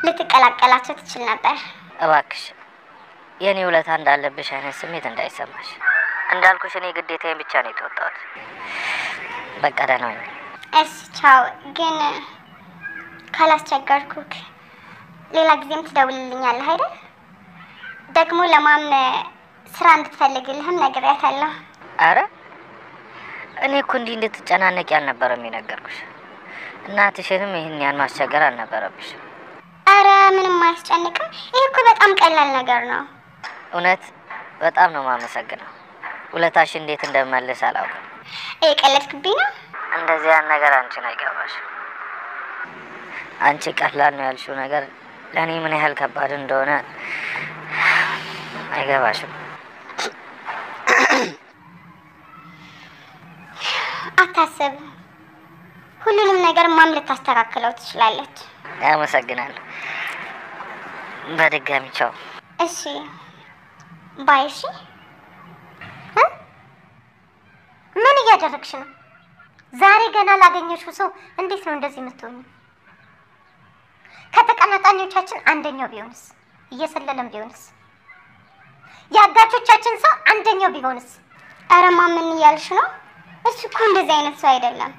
ልትቀላቀላቸው ትችል ነበር። እባክሽ የኔ ውለታ እንዳለብሽ አይነት ስሜት እንዳይሰማሽ። እንዳልኩሽ እኔ ግዴታዬን ብቻ ነው የተወጣሁት። በቃ ደህና ነኝ። እሺ ቻው። ግን ካላስቸገርኩክ ሌላ ጊዜም ትደውልልኛለህ አይደል? ደግሞ ለማም ስራ እንድትፈልግልህም ነግሬያታለሁ። አረ እኔ እኮ እንዲህ እንድትጨናነቂ አልነበረም የነገርኩሽ። እናትሽንም ይህን ያን ማስቸገር አልነበረብሽም። አረ ምንም አያስጨንቅም። ይሄ እኮ በጣም ቀላል ነገር ነው። እውነት በጣም ነው የማመሰግነው። ውለታሽ እንዴት እንደምመልስ አላውቅም። ቀለድክብኝ ነው? እንደዚህ ያን ነገር አንቺን አይገባሽም። አንቺ ቀላል ነው ያልሽው ነገር ለእኔ ምን ያህል ከባድ እንደሆነ አይገባሽም። አታስብ፣ ሁሉንም ነገር ማም ልታስተካክለው ትችላለች። አመሰግናለሁ። በድጋሚ ቻው። እሺ ባይ። እሺ ምን እያደረግሽ ነው? ዛሬ ገና ላገኘሽው ሰው እንዴት ነው እንደዚህ የምትሆኚ? ከተቀናቃኞቻችን አንደኛው ቢሆንስ? እየሰለለም ቢሆንስ? የአጋቾቻችን ሰው አንደኛው ቢሆንስ? አረ ማም ምን እያልሽ ነው? እሱ እኮ እንደዚህ አይነት ሰው አይደለም።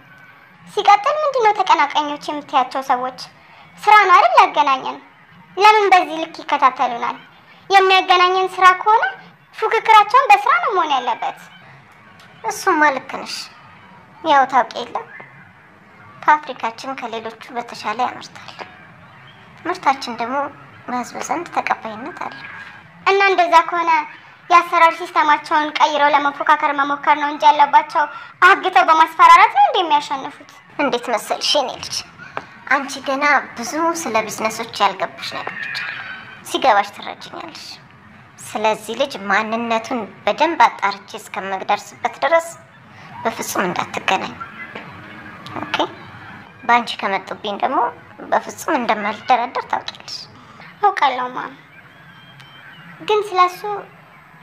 ሲቀጥል ምንድነው ተቀናቃኞች የምትያቸው ሰዎች? ስራ ነው አይደል ያገናኘን? ለምን በዚህ ልክ ይከታተሉናል? የሚያገናኘን ስራ ከሆነ ፉክክራቸውን በስራ ነው መሆን ያለበት። እሱማ ልክ ነሽ። ያው ታውቂ የለም ፋብሪካችን ከሌሎቹ በተሻለ ያመርታል። ምርታችን ደግሞ በህዝብ ዘንድ ተቀባይነት አለው። እና እንደዛ ከሆነ የአሰራር ሲስተማቸውን ቀይረው ለመፎካከር መሞከር ነው እንጂ ያለባቸው አግተው በማስፈራራት ነው እንደሚያሸንፉት። እንዴት መሰልሽ የኔ ልጅ፣ አንቺ ገና ብዙ ስለ ቢዝነሶች ያልገቡሽ ነገሮች አሉ። ሲገባሽ ትረጅኛለሽ። ስለዚህ ልጅ ማንነቱን በደንብ አጣርቼ እስከምደርስበት ድረስ በፍጹም እንዳትገናኝ። ኦኬ? በአንቺ ከመጡብኝ ደግሞ በፍጹም እንደማልደራደር ታውቂያለሽ። አውቃለሁ ማም፣ ግን ስለሱ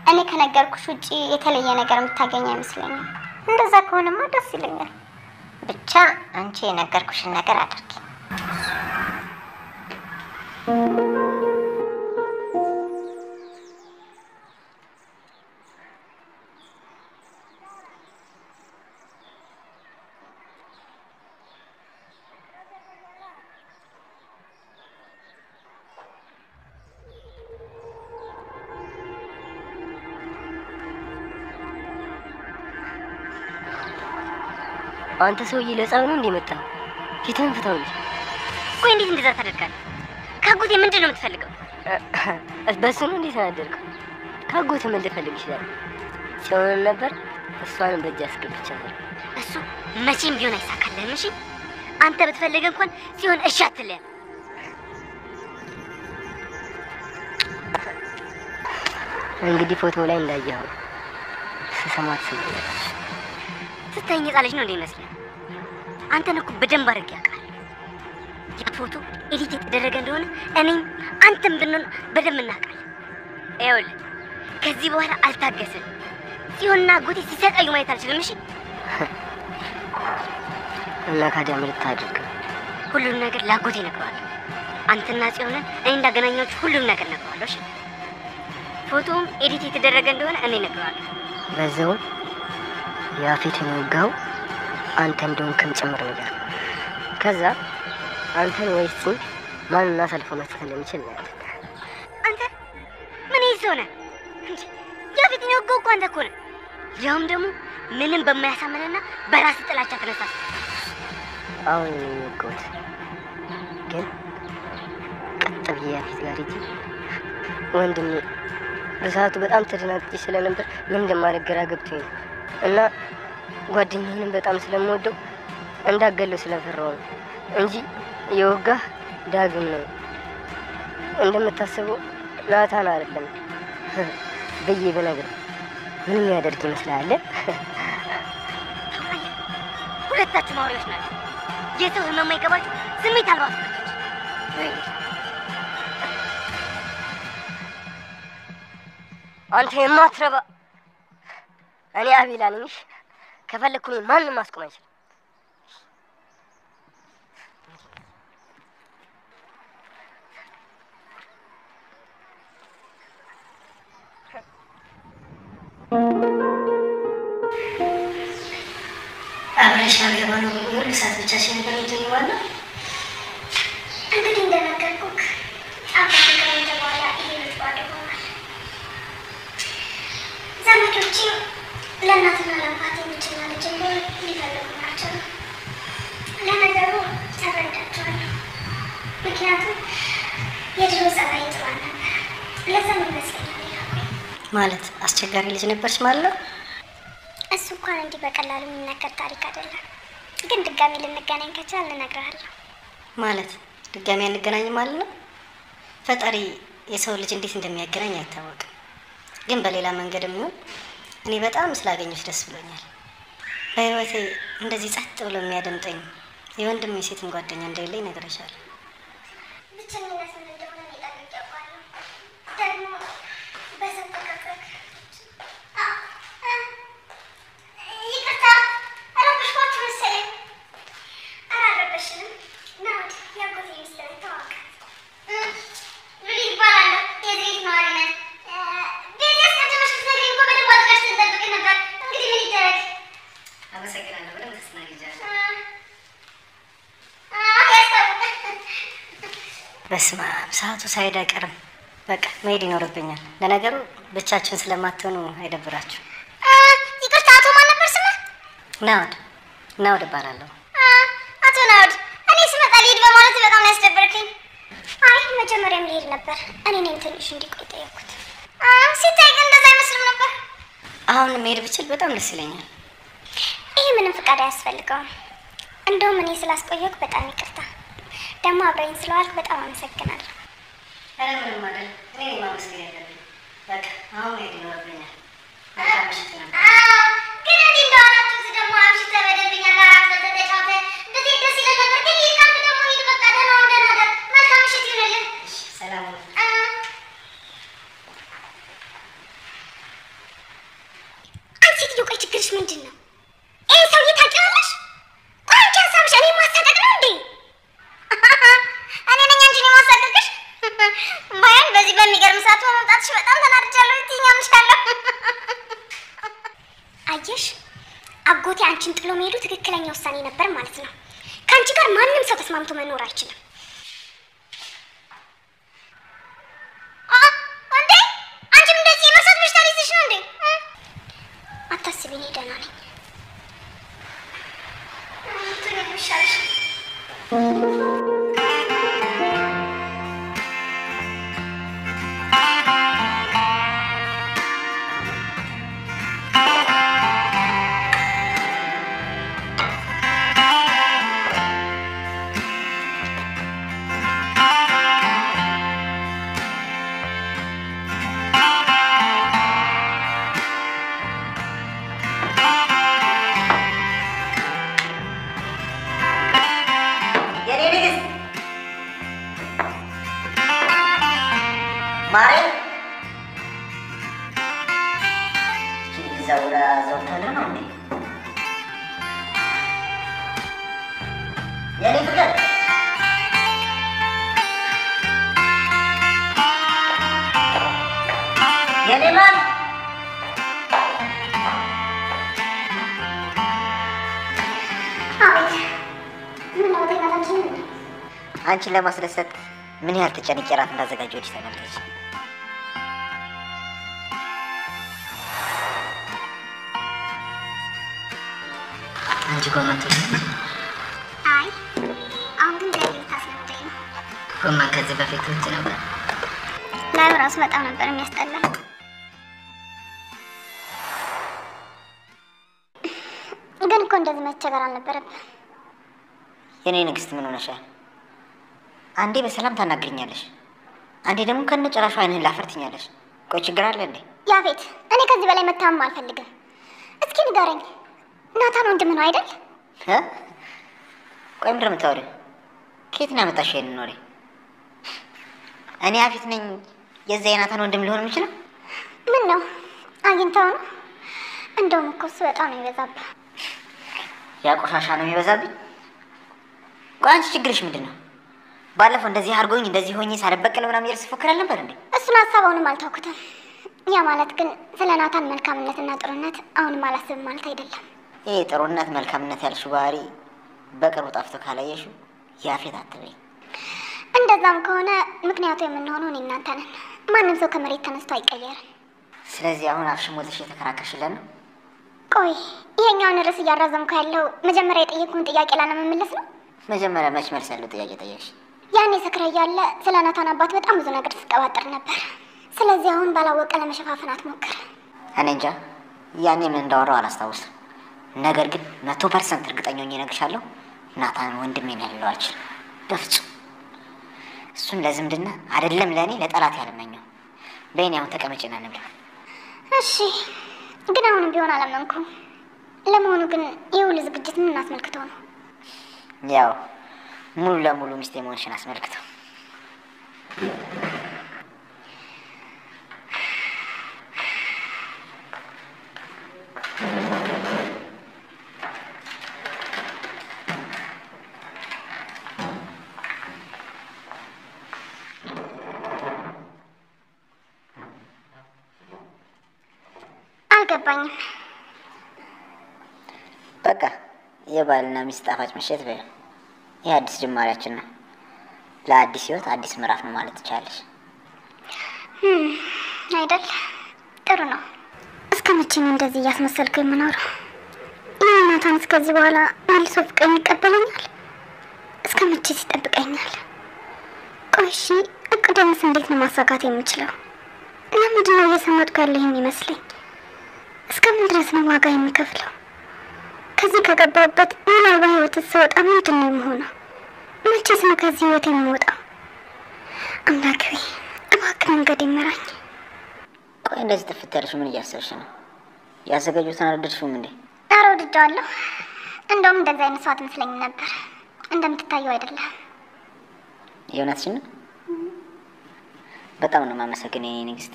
እኔ ከነገርኩሽ ውጪ የተለየ ነገር የምታገኝ አይመስለኝም። እንደዛ ከሆነማ ደስ ይለኛል። ብቻ አንቺ የነገርኩሽን ነገር አድርጊ። አንተ ሰውዬ ለጻው ነው እንደመጣ ፊትህን ፍታው። ቆይ እንዴት እንደዛ ታደርጋለህ? ካጎቴ ምንድን ነው የምትፈልገው? በሱ ነው እንዴት አደረገው? ካጎቴ ምን ልፈልግ ይችላል? ሲሆን ነበር እሷንም በእጅ አስገብቻለሁ። እሱ መቼም ቢሆን አይሳካልህም። እሺ አንተ ብትፈልግ እንኳን ሲሆን እሺ አትልም። እንግዲህ ፎቶ ላይ እንዳየኸው ስሰማት ስለነበረ ስታይኝ ጻለች ነው እንዴ ይመስል? አንተን እኮ በደንብ አድርጌ ያውቃል። ያ ፎቶ ኤዲት የተደረገ እንደሆነ እኔም አንተም ብንሆን በደንብ እናውቃለን። ይኸውልህ ከዚህ በኋላ አልታገስም። ሲሆንና ጎቴ ሲሰቃዩ ማየት አልችልም። እሺ እና ካዲያ ምን ልታደርግ? ሁሉን ነገር ላጎቴ ነግረዋለሁ። አንተና ጽዮንን እኔ እንዳገናኛችሁ ሁሉም ነገር ነግረዋለሁ። እሺ ፎቶም ኤዲት የተደረገ እንደሆነ እኔ ነግረዋለሁ። በዛው ያፊትን ወጋው አንተ እንደሆንክም ጭምር ነገር። ከዛ አንተን ወይስ ማንና ሰልፎ መስጠት እንደሚችል ነው። አንተ ምን ይዞነ እንዴ? ያፊትን ወጋው እኮ አንተ እኮ ነህ። ያውም ደግሞ ምንም በማያሳምንና በራስ ጥላቻ ተነሳስ። አሁን የሚወጋውት ግን ቀጥ ብዬ ያፊት ጋር ሂጂ ወንድሜ። በሰዓቱ በጣም ተደናግጬ ስለነበር ምን እንደማደርግ ግራ ገብቶኝ ነው። እና ጓደኛዬንም በጣም ስለምወደው እንዳገለው ስለፈራው ነው እንጂ የወጋህ ዳግም ነው። እንደምታስበው ናታን አይደለም ብዬ ብነግርህ ምን የሚያደርግ ይመስልሃል? ሁለታችሁ ማውሪዎች ናቸው። የሰው ህመም አይገባችሁ ስሜት አልባ ናችሁ። አንተ የማትረባ እኔ አቤላ ነኝ። ከፈለኩኝ ማንንም ማስቆም አይችልም። ለማለት ነው ሁሉ ሰዓት ብቻሽን ነበር የምትሆኚው? እንግዲህ እንደነገርኩህ አባቴ ከሞተ በኋላ ይሄ ቤት ባዶ ሆኗል። ዘመዶቼ ለእናትና ለአባቴ ልጅና ልጅ እንደሆነ ሊፈልጉ ናቸው። ለነገሩ ተረዳቸዋለሁ። ምክንያቱም የድሮ ጸባይ ጥሩ ነበር። ለዛም ይመስለኛል ይላኩኝ። ማለት አስቸጋሪ ልጅ ነበርሽ ማለት ነው? እሱ እንኳን እንዲህ በቀላሉ የሚነገር ታሪክ አይደለም። ግን ድጋሚ ልንገናኝ ከቻልን እነግርሃለሁ። ማለት ድጋሚ አንገናኝ ማለት ነው? ፈጣሪ የሰው ልጅ እንዴት እንደሚያገናኝ አይታወቅም። ግን በሌላ መንገድም ይሁን እኔ በጣም ስላገኘሽ ደስ ብሎኛል። በህይወቴ እንደዚህ ጸጥ ብሎ የሚያደምጠኝ የወንድም የሴትም ጓደኛ እንደሌለኝ ነግሬሻለሁ። ብቸኝነት ምን እንደሆነ እኔ ጠንቅቄ አውቃለሁ። ደግሞ በሰው ተቀጥረክ ይቅርታ አረበሽኳችሁ መሰለኝ። ኧረ አልረበሽንም። ናውድ ያጎቴ ሚስት ነኝ፣ ተዋወቃት። ሉሊ ይባላለሁ። የዘይት ነዋሪ ነን። ቤት ያስቀደመሽ ብትነግሪኝ እኮ በደንብ አድርጋሽ ትጠብቅ ነበር። እንግዲህ ምን ይደረግ። አመሰግናለሁ። በደንብ ተስናግጃለሁ። በስመ አብ ሰዓቱ ሳይሄድ አይቀርም። በቃ መሄድ ይኖርብኛል። ለነገሩ ብቻችሁን ስለማትሆኑ አይደብራችሁ። ይቅርታ፣ አቶ ማን ነበር ስምህ? ናውድ እባላለሁ። አቶ ናውድ፣ እኔ ስመጣ ልሂድ በማለት በጣም ነው ያስደበርከኝ። አይ መጀመሪያም ልሄድ ነበር። እኔ ነኝ ትንሽ እንዲቆይ ጠየኩት። ሲታይ ግን እንደዛ አይመስልም ነበር። አሁን መሄድ ብችል በጣም ደስ ይለኛል። ይህ ምንም ፍቃድ አያስፈልገውም። እንደውም እኔ ስላስቆየኩ በጣም ይቅርታ። ደግሞ አብረኝ ስለዋልክ በጣም አመሰግናለሁ። ኧረ ምንም አይደል። እኔ ማመስገን ያለብኝ በቃ አሁን መሄድ ይኖርብኛል። መልካም ምሽት ነበር። ግን እንዲህ እንደዋላችሁ ደግሞ አምሽተህ በደንበኛ ጋር አፍለተህ ተጫውተህ እንዴት ደስ ይለኝ ነበር። ግን ሂድ ካልክ ደግሞ ሂድ በቃ። ደህና ሁን፣ ደህና እደር። መልካም ምሽት ይሁንልህ። ሰላም ሁኑ። አንቺ ሴትዮ ቆይ ችግርሽ ምንድን ነው? ይሄ ሰውዬ ታውቂዋለሽ? ቆይ አንቺ ሀሳብሽ እኔ ማሳደግ ነው እንዴ? እኔ ነኝ እንጂ እኔ ማሳደግሽ። ባያን በዚህ በሚገርም ሰዓት በመምጣትሽ በጣም ተናድጃለሁ። ትኛምሻለሁ። አየሽ አጎቴ አንቺን ጥሎ መሄዱ ትክክለኛ ውሳኔ ነበር ማለት ነው። ከአንቺ ጋር ማንም ሰው ተስማምቶ መኖር አይችልም። እንዴ አንቺም እንደዚህ የመርሳት በሽታ ሊይዝሽ ነው እንዴ? አታስቢ፣ እኔ ደህና ነኝ። አንቺን ለማስደሰት ምን ያህል ተጨንቄ እራት እንዳዘጋጀሁልሽ ተመልከች። አንቺ ጎመን ትወጃለሽ? አይ አሁን ግን ገና ልታስለምደኝ ነው። ጎመን ከዚህ በፊት ትወጂ ነበር? ላዩ ራሱ በጣም ነበር የሚያስጠላኝ። ግን እኮ እንደዚህ መቸገር አልነበረብን። የኔ ንግስት ምን ሆነሻል? አንዴ በሰላም ታናግሪኛለሽ፣ አንዴ ደግሞ ከነጭራሹ አይንህን ላፈርትኛለሽ። ቆይ ችግር አለ እንዴ? ያፌት፣ እኔ ከዚህ በላይ መታመም አልፈልግም። እስኪ ንገረኝ፣ ናታን ወንድም ነው አይደል? ቆይ ምንድን ነው የምታወሪው? ከየት ነው ያመጣሽው ይሄንን ወሬ? እኔ ያፌት ነኝ የዛ የናታን ወንድም ሊሆን የሚችለው? ምን ነው አግኝተው ነው? እንደውም እኮ እሱ በጣም ነው የሚበዛብህ። ያ ቆሻሻ ነው የሚበዛብኝ? ቆይ አንቺ ችግርሽ ምንድን ነው? ባለፈው እንደዚህ አድርጎኝ እንደዚህ ሆኜ ሳልበቀል ምናምን እያልሽ ስትፎክር አልነበር እንዴ? እሱን ሀሳቡንም አልተውኩትም። ያ ማለት ግን ስለ ናታን መልካምነትና ጥሩነት አሁንም አላስብም ማለት አይደለም። ይሄ ጥሩነት መልካምነት ያልሽው ባህሪ በቅርቡ ጠፍቶ ካላየሽው ያፌት አትበይ። እንደዛም ከሆነ ምክንያቱ የምንሆነው እኔ እናንተ ነን። ማንም ሰው ከመሬት ተነስቶ አይቀየርም። ስለዚህ አሁን አፍሽን ሞልተሽ የተከራከርሽለን ነው? ቆይ ይሄኛውን ርዕስ እያራዘምኩ ያለው መጀመሪያ የጠየቁን ጥያቄ ላለመመለስ ነው? መጀመሪያ መች መልስ ያለው ጥያቄ ጠየቅሽ? ያኔ ሰክረ እያለ ስለ ናታን አባት በጣም ብዙ ነገር ስትቀባጥር ነበር። ስለዚህ አሁን ባላወቀ ለመሸፋፈን አትሞክር። እኔ እንጃ ያኔ ምን እንዳወራው አላስታውስም። ነገር ግን 100% እርግጠኛ ሆኜ እነግርሻለሁ፣ ናታን ወንድሜን ያለው አልችልም በፍጹም። እሱን ለዝምድና አይደለም ለእኔ ለጠላት ያለመኘው። በእኔ አሁን ተቀመጭና እንብላ። እሺ፣ ግን አሁንም ቢሆን አላመንኩም። ለመሆኑ ግን የውል ዝግጅት ምን አስመልክቶ ነው? ያው ሙሉ ለሙሉ ሚስቴ መሆንሽን አስመልክቶ። አልገባኝም። በቃ የባልና ሚስት ጣፋጭ ምሽት በይ። ይህ አዲስ ጅማሬያችን ነው። ለአዲስ ህይወት አዲስ ምዕራፍ ነው ማለት ትችላለሽ። አይደል? ጥሩ ነው። እስከ መቼ ነው እንደዚህ እያስመሰልኩ የምኖረው? ይህ ናታን እስከዚህ በኋላ መልሶ ፍቅሬን ይቀበለኛል? እስከ መቼ ይጠብቀኛል? ቆይ እሺ፣ እቅዴንስ እንዴት ነው ማሳካት የምችለው? ለምንድን ነው እየሰመጥኩ ያለህ የሚመስለኝ? እስከምን ድረስ ነው ዋጋ የሚከፍለው? ከዚህ ከገባሁበት ምናልባት ህይወት ስወጣ ምንድን ነው የምሆነው? መቼስ ነው ከዚህ ህይወት የምወጣው? አምላክ ሆይ እባክህ መንገድ ይመራኝ። ቆይ እንደዚህ ጥፍት ያልሽ ምን እያሰብሽ ነው? ያዘጋጁትን አልወደድሽውም እንዴ? ኧረ ወድጄዋለሁ። እንደውም እንደዚህ አይነት ሰው አትመስለኝም ነበር። እንደምትታየው አይደለም። የእውነትሽን ነው? በጣም ነው የማመሰግነው የኔ ንግስት።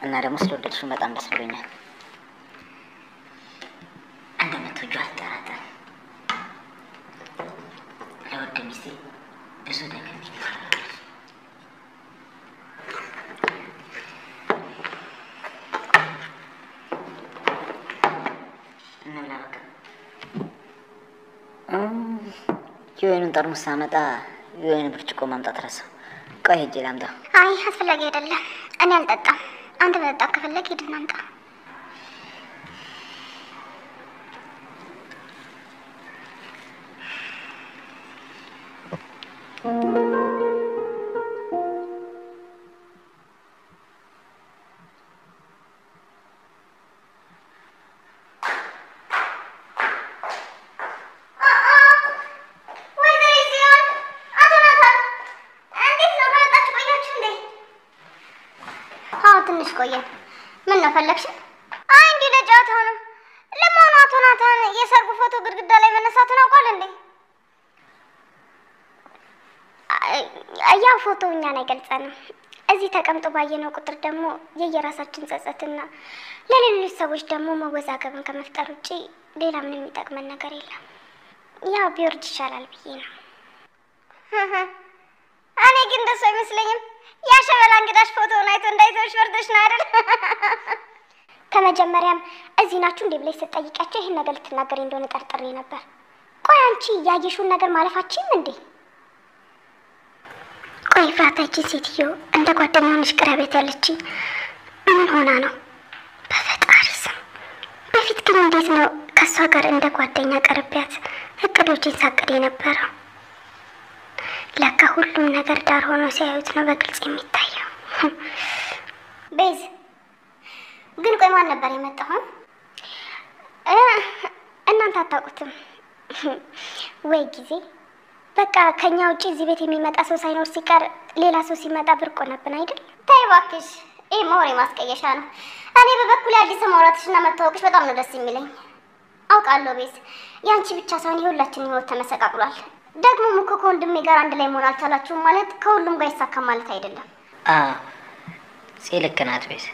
እና ደግሞ ስለወደድሽው በጣም ደስ ብሎኛል። እንደምትወጂው አልጠራጠርም። ለውድ ሚስቴ ብዙ ነገር የወይኑን ጠርሙስ ሳመጣ የወይኑ ብርጭቆ ማምጣት ረሳሁ። ቆይ ሂጅ ላምጣ። አይ አስፈላጊ አይደለም፣ እኔ አልጠጣም። አንተ መጠጣት ከፈለግ ሂድና አምጣ። ትንሽ ቆየን። ምን ነው ፈለግሽ? አይ እንዲህ ለጨዋታው ነው። ለመሆኑ አቶ ናታን የሰርጉ ፎቶ ግድግዳ ላይ መነሳቱን አውቋል እንዴ? ያ ፎቶ እኛን አይገልጸንም። እዚህ ተቀምጦ ባየነው ቁጥር ደግሞ የየራሳችን ጸጸትና ለሌሎች ሰዎች ደግሞ መወዛገብን ከመፍጠር ውጪ ሌላ ምንም የሚጠቅመን ነገር የለም። ያው ቢወርድ ይሻላል ብዬ ነው። እኔ ግን እንደሱ አይመስለኝም። ያሸበላ እንግዳሽ ፎቶውን አይቶ እንዳይተውሽ ፈርተሽ ነው አይደል? ከመጀመሪያም እዚህ ናችሁ እንዴ ብለሽ ስትጠይቂያቸው ይሄን ነገር ልትናገሪ እንደሆነ ጠርጥሬ ነበር። ቆይ አንቺ ያየሽውን ነገር ማለፋችሁም እንዴ? ቆይ ፍራታቺ ሴትዮ እንደ ጓደኛ ሆነሽ ቅረቤት ያለችኝ ምን ሆና ነው? በፈጣሪ ስም በፊት ግን እንዴት ነው ከእሷ ጋር እንደ ጓደኛ ቀርቢያት እቅዶችን ሳቅድ የነበረው? ለካ ሁሉም ነገር ዳር ሆኖ ሲያዩት ነው በግልጽ የሚታየው። ቤዝ ግን ቆይ ማን ነበር የመጣው? እናንተ አታውቁትም ወይ? ጊዜ በቃ ከኛ ውጪ እዚህ ቤት የሚመጣ ሰው ሳይኖር ሲቀር ሌላ ሰው ሲመጣ ብርቅ ሆነብን አይደል? ተይ እባክሽ፣ ይሄ ማውሬ ማስቀየሻ ነው። እኔ በበኩሌ አዲስ ማውራትሽና መታወቅሽ በጣም ነው ደስ የሚለኝ። አውቃለሁ ቤዝ፣ ያንቺ ብቻ ሳይሆን የሁላችንም ህይወት ተመሰቃቅሏል። ደግሞ እኮ ከወንድሜ ጋር አንድ ላይ መሆን አልቻላችሁም ማለት ከሁሉም ጋር ይሳካም ማለት አይደለም። ልክ ናት ቤዝ።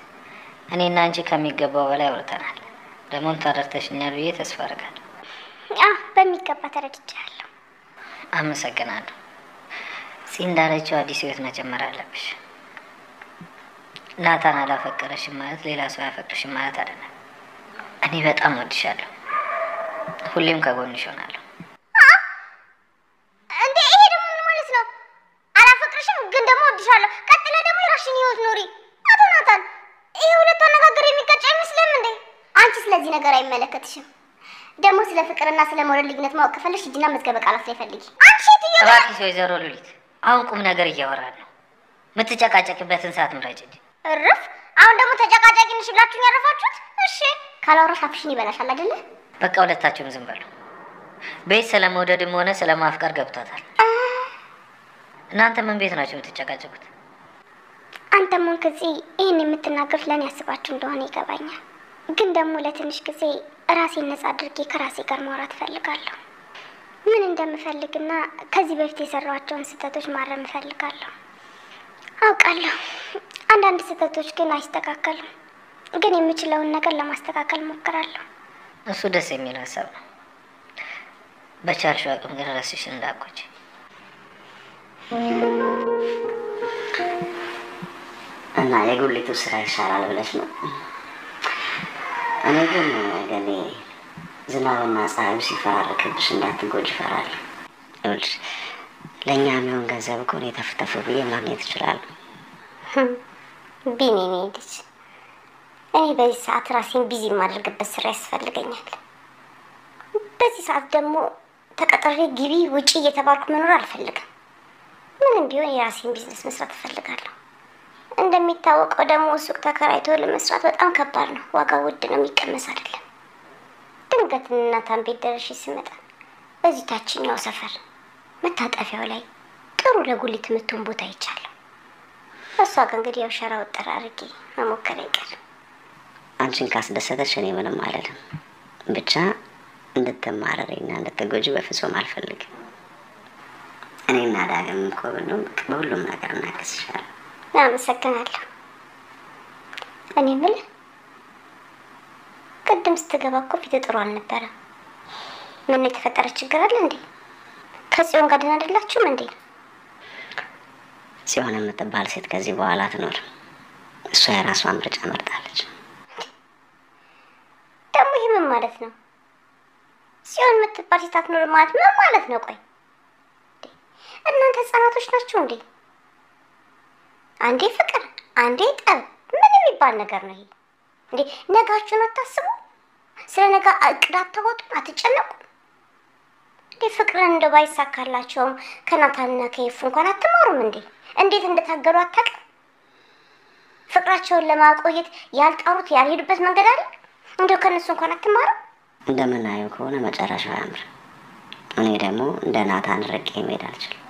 እኔና አንቺ ከሚገባው በላይ አውርተናል። ደግሞ ተረድተሽኛል ብዬ ተስፋ አደርጋለሁ። በሚገባ ተረድቻለሁ። አመሰግናለሁ። እንዳለችው አዲስ ህይወት መጀመር አለብሽ። ናታን አላፈቀረሽም ማለት ሌላ ሰው ያፈቅርሽም ማለት አይደለም። እኔ በጣም ወድሻለሁ። ሁሌም ከጎንሽ ሆናለሁ። አላፈቅርሽም፣ ግን ደግሞ እወድሻለሁ። ቀጥለ ደግሞ የራስሽን ህይወት ኑሪ። አቶ ናታን ይሄ ሁለቱ አነጋገር የሚጋጭ አይመስልም እንዴ? አንቺ ስለዚህ ነገር አይመለከትሽም። ደግሞ ስለ ፍቅርና ስለ ሞራል ልዩነት ማወቅ ከፈለሽ ሂጂና መዝገበ ቃላት ላይ ፈልጊ። አንቺ እባክሽ ወይዘሮ ሉሊት አሁን ቁም ነገር እያወራን ነው። የምትጨቃጨቅበትን ሰዓት ምራጭ እንጂ። እርፍ! አሁን ደግሞ ተጨቃጫቂ ነሽ ብላችሁኝ ያረፋችሁት? እሺ ካላወራሽ አፍሽን ይበላሻል አይደለ? በቃ ሁለታችሁም ዝም በሉ። ቤት ስለመውደድም ሆነ ስለማፍቀር ገብቷታል። እናንተ ምን ቤት ናችሁ የምትጨቃጨቁት? አንተም ሆንክ እዚህ ይህን የምትናገሩት ለእኔ ያስባችሁ እንደሆነ ይገባኛል። ግን ደግሞ ለትንሽ ጊዜ ራሴን ነጻ አድርጌ ከራሴ ጋር ማውራት እፈልጋለሁ። ምን እንደምፈልግና ከዚህ በፊት የሰራኋቸውን ስህተቶች ማረም እፈልጋለሁ። አውቃለሁ አንዳንድ ስህተቶች ግን አይስተካከሉም። ግን የምችለውን ነገር ለማስተካከል ሞክራለሁ። እሱ ደስ የሚል ሀሳብ ነው። በቻልሽው አቅም ግን ራስሽን እንዳትጎጂ። እና የጉሊቱ ስራ ይሻላል ብለሽ ነው? እኔ ግን ገሌ ዝናብና ፀሐዩ ሲፈራረቅብሽ እንዳትጎጂ እፈራለሁ። ይኸውልሽ ለእኛ የሚሆን ገንዘብ እኮ እኔ ተፍተፍ ብዬ ማግኘት እችላለሁ። ቢኒ እኔ ልጅ እኔ በዚህ ሰዓት ራሴን ቢዚ የማደርግበት ስራ ያስፈልገኛል። በዚህ ሰዓት ደግሞ ተቀጥሬ ግቢ ውጪ እየተባልኩ መኖር አልፈልግም። ምንም ቢሆን የራሴን ቢዝነስ መስራት እፈልጋለሁ። እንደሚታወቀው ደግሞ ሱቅ ተከራይቶ ለመስራት በጣም ከባድ ነው። ዋጋው ውድ ነው፣ የሚቀመስ አይደለም። ድንገት እናታን ቤት ደርሼ ስመጣ በዚህ ታችኛው ሰፈር መታጠፊያው ላይ ጥሩ ለጉሊት የምትሆን ቦታ ይቻላል። እሷ ጋር እንግዲህ ያው ሸራ ወጠር አድርጌ መሞከር አይቀርም። አንቺን ካስደሰተሽ እኔ ምንም አይደለም። ብቻ እንድትማረሪና እንድትጎጂ በፍጹም አልፈልግም። እኔና ዳግም እኮ በሁሉም ነገር እናግዝሻለን። አመሰግናለሁ። እኔ የምልህ ቅድም ስትገባ እኮ ፊት ጥሩ አልነበረም። ምን የተፈጠረ ችግር አለ እንዴ? ከጽዮን ጋር ደህና አይደላችሁም እንዴ? ጽዮን የምትባል ሴት ከዚህ በኋላ አትኖርም። እሷ የራሷን ምርጫ መርጣለች። ደግሞ ይህ ምን ማለት ነው? ጽዮን የምትባል ሴት አትኖርም ማለት ምን ማለት ነው? ቆይ እናንተ ህጻናቶች ናችሁ እንዴ? አንዴ ፍቅር አንዴ ጠብ ምን የሚባል ነገር ነው ይሄ እንዴ? ነጋችሁን አታስቡ? ስለ ነገ እቅድ አታወጡም? አትጨነቁ እንዴ? ፍቅርን እንደው ባይሳካላቸውም ከናታንና ከይፉ እንኳን አትማሩም እንዴ? እንዴት እንደታገሉ አታውቅም? ፍቅራቸውን ለማቆየት ያልጣሩት ያልሄዱበት መንገድ አለ? እንደው ከነሱ እንኳን አትማሩ? እንደምናየው ከሆነ መጨረሻው ያምር። እኔ ደግሞ እንደ ናታን ርቄ መሄድ አልችልም።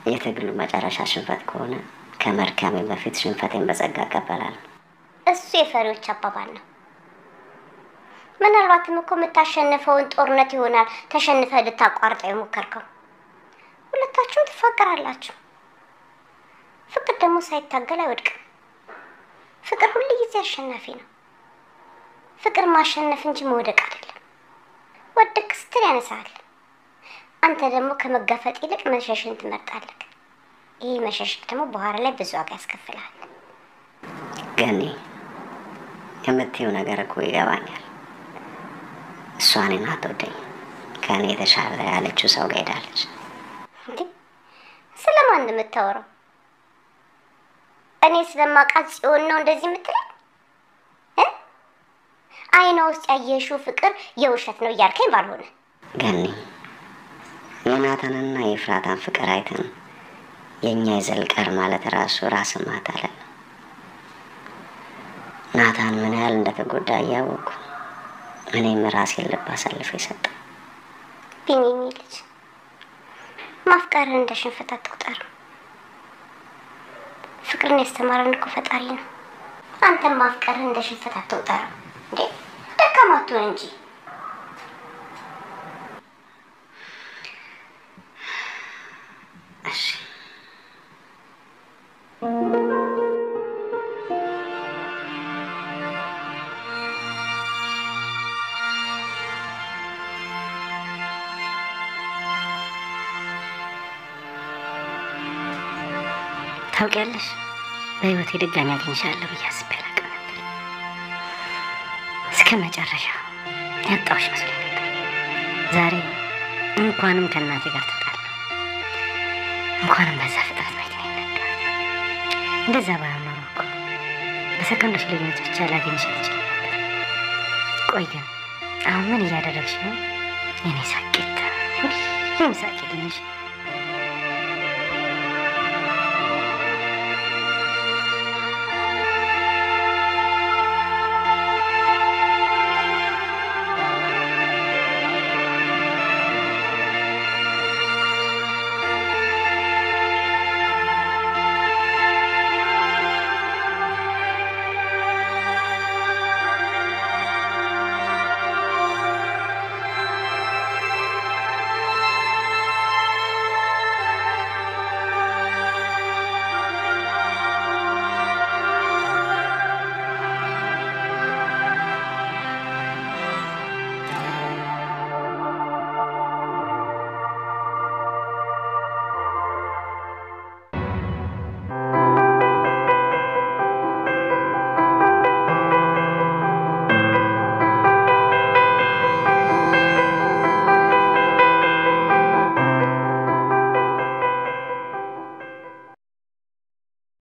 የትግሉ መጨረሻ ሽንፈት ከሆነ ከመድከሜ በፊት ሽንፈቴን በጸጋ እቀበላለሁ። እሱ የፈሪዎች አባባል ነው። ምናልባትም እኮ የምታሸንፈውን ጦርነት ይሆናል ተሸንፈህ ልታቋርጠው የሞከርከው። ሁለታችሁም ትፋቀራላችሁ። ፍቅር ደግሞ ሳይታገል አይወድቅም። ፍቅር ሁሉ ጊዜ አሸናፊ ነው። ፍቅር ማሸነፍ እንጂ መውደቅ አይደለም። ወደቅ ስትል ያነሳል። አንተ ደግሞ ከመጋፈጥ ይልቅ መሸሽን ትመርጣለህ። ይሄ መሸሽ ደግሞ በኋላ ላይ ብዙ ዋጋ ያስከፍላል። ገኒ የምትይው ነገር እኮ ይገባኛል። እሷ እኔን አትወደኝም። ከእኔ የተሻለ ያለችው ሰው ጋር ሄዳለች። ስለማን ነው የምታወራው? እኔ ስለማውቃት ጽዮን ነው እንደዚህ የምትለኝ? አይኗ ውስጥ ያየሽው ፍቅር የውሸት ነው እያልከኝ ባልሆነ። ገኒ የናታንና የፍራታን ፍቅር አይተን የእኛ ይዘልቃል ማለት ራሱ ራስን ማታለል ነው። ናታን ምን ያህል እንደተጎዳ እያወቅኩ እኔም ራሴን ልብ አሳልፌ ሰጠሁ። ቢኒኒ ልጅ ማፍቀርን እንደ ሽንፈት አትቁጠር። ፍቅርን ያስተማረን እኮ ፈጣሪ ነው። አንተም ማፍቀርን እንደ ሽንፈት አትቁጠር እንዴ? ደካማ አትሁን እንጂ። እሺ ታውቂያለሽ፣ በህይወቴ ድጋሚ አግኝሻለሁ ብዬ አስቤ አላውቅም ነበር። እስከ መጨረሻ ያጣሁሽ መስሎኝ ነበር። ዛሬ እንኳንም ከእናቴ ጋር ተጣላሁ። እንኳንም በዛ ፍጥረት መኪና ይነዳ። እንደዛ ባይሆን ኖሮ እኮ በሰከንዶች ልዩነት ብቻ ላገኝሽ አልችልም ነበር። ቆይ ግን አሁን ምን እያደረግሽ ነው? የኔ ሳቂታ ሁሌም ሳቂልኝ።